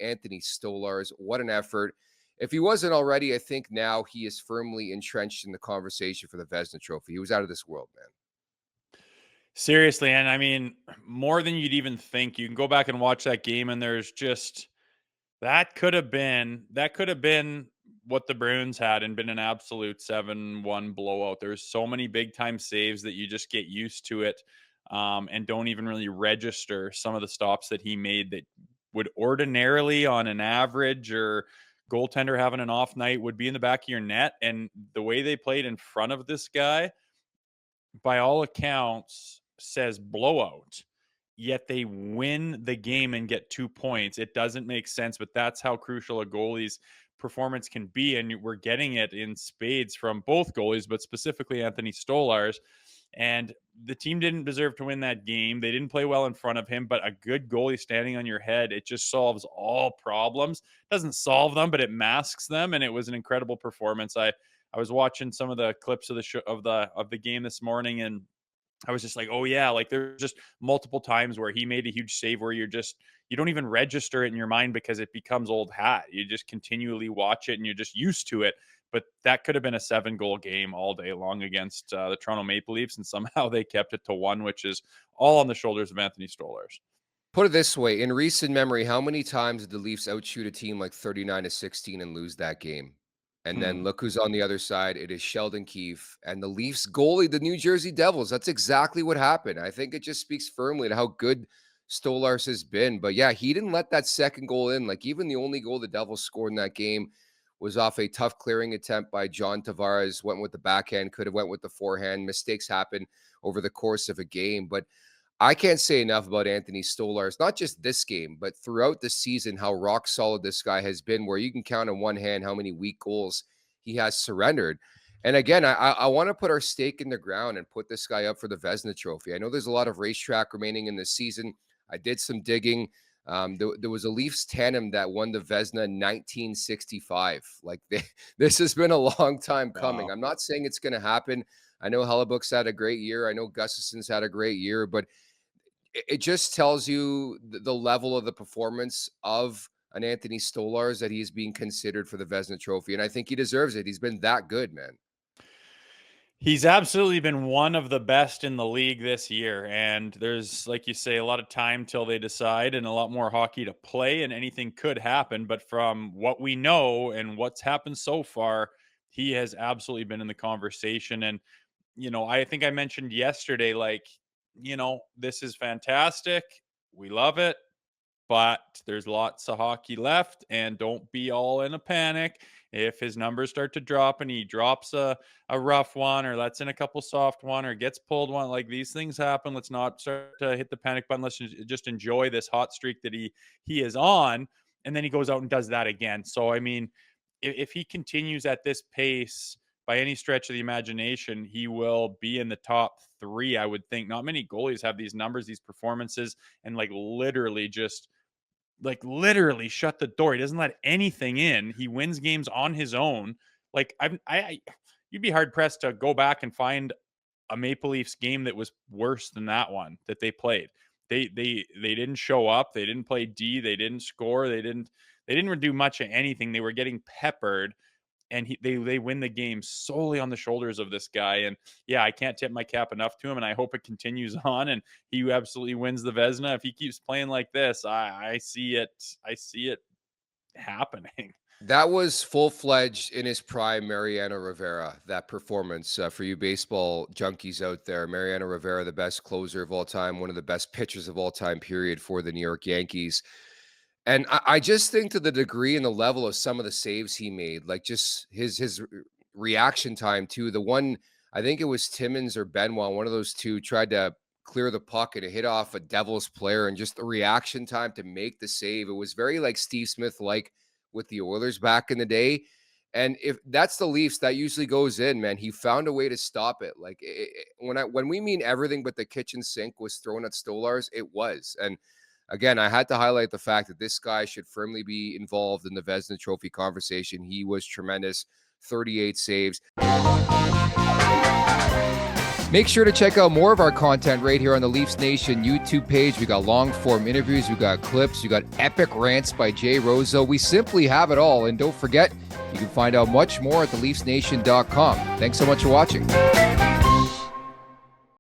Anthony Stolarz. What an effort. If he wasn't already, I think now he is firmly entrenched in the conversation for the Vezina Trophy. He was out of this world, man. Seriously, and I mean, more than you'd even think. You can go back and watch that game, and there's just that could have been what the Bruins had and been an absolute 7-1 blowout. There's so many big time saves that you just get used to it, and don't even really register some of the stops that he made that would ordinarily, on an average or goaltender having an off night, would be in the back of your net. And the way they played in front of this guy, by all accounts, says blowout, yet they win the game and get 2 points. It doesn't make sense, but that's how crucial a goalie's performance can be. And we're getting it in spades from both goalies, but specifically Anthony Stolarz. And the team didn't deserve to win that game. They didn't play well in front of him, but a good goalie standing on your head, it just solves all problems. Doesn't solve them, but it masks them. And it was an incredible performance. I was watching some of the clips of the show, of the game this morning, and I was just like, oh yeah, like there's just multiple times where he made a huge save where you don't even register it in your mind because it becomes old hat. You just continually watch it and you're just used to it. But that could have been a 7-goal game all day long against the Toronto Maple Leafs, and somehow they kept it to 1, which is all on the shoulders of Anthony Stolarz. Put it this way, in recent memory, how many times did the Leafs outshoot a team like 39-16 and lose that game? And then Hmm. look who's on the other side. It is Sheldon Keefe and the Leafs goalie, the New Jersey Devils. That's exactly what happened. I think it just speaks firmly to how good Stolarz has been. But yeah, he didn't let that second goal in. Like even the only goal the Devils scored in that game was off a tough clearing attempt by John Tavares. Went with the backhand, could have went with the forehand. Mistakes happen over the course of a game. But I can't say enough about Anthony Stolarz, not just this game, but throughout the season, how rock solid this guy has been, where you can count on one hand how many weak goals he has surrendered. And again, I want to put our stake in the ground and put this guy up for the Vezina Trophy. I know there's a lot of racetrack remaining in this season. I did some digging. There was a Leafs tandem that won the Vezina in 1965. This has been a long time coming. Wow. I'm not saying it's going to happen. I know Hellebuck's had a great year. I know Gustafson's had a great year, but it just tells you the level of the performance of an Anthony Stolarz that he's being considered for the Vezina Trophy, and I think he deserves it. He's been that good, man. He's absolutely been one of the best in the league this year. And there's, like you say, a lot of time till they decide and a lot more hockey to play, and anything could happen. But from what we know and what's happened so far, he has absolutely been in the conversation. And, I think I mentioned yesterday, like, this is fantastic. We love it, but there's lots of hockey left, and don't be all in a panic if his numbers start to drop and he drops a rough one or lets in a couple soft one or gets pulled one. Like, these things happen. Let's not start to hit the panic button. Let's just enjoy this hot streak that he is on, and then he goes out and does that again. So I mean, if he continues at this pace by any stretch of the imagination, he will be in the top 3, I would think. Not many goalies have these numbers, these performances, and literally shut the door. He doesn't let anything in. He wins games on his own. Like, you'd be hard pressed to go back and find a Maple Leafs game that was worse than that one that they played. They didn't show up. They didn't play D. They didn't score. They didn't do much of anything. They were getting peppered, and they win the game solely on the shoulders of this guy. And yeah, I can't tip my cap enough to him, and I hope it continues on and he absolutely wins the Vezina. If he keeps playing like this, I see it happening. That was full-fledged in his prime, Mariano Rivera, that performance, for you baseball junkies out there. Mariano Rivera, the best closer of all time, one of the best pitchers of all time, period, for the New York Yankees. And I just think to the degree and the level of some of the saves he made, like just his reaction time to the one, I think it was Timmins or Benoit, one of those two tried to clear the puck and it hit off a Devils player, and just the reaction time to make the save. It was very like Steve Smith like with the Oilers back in the day. And if that's the Leafs, that usually goes in, man. He found a way to stop it. Like when we mean everything but the kitchen sink was thrown at Stolarz, it was. And again, I had to highlight the fact that this guy should firmly be involved in the Vezina Trophy conversation. He was tremendous, 38 saves. Make sure to check out more of our content right here on the Leafs Nation YouTube page. We got long-form interviews, we got clips, we got epic rants by Jay Rosehill. We simply have it all. And don't forget, you can find out much more at theleafsnation.com. Thanks so much for watching.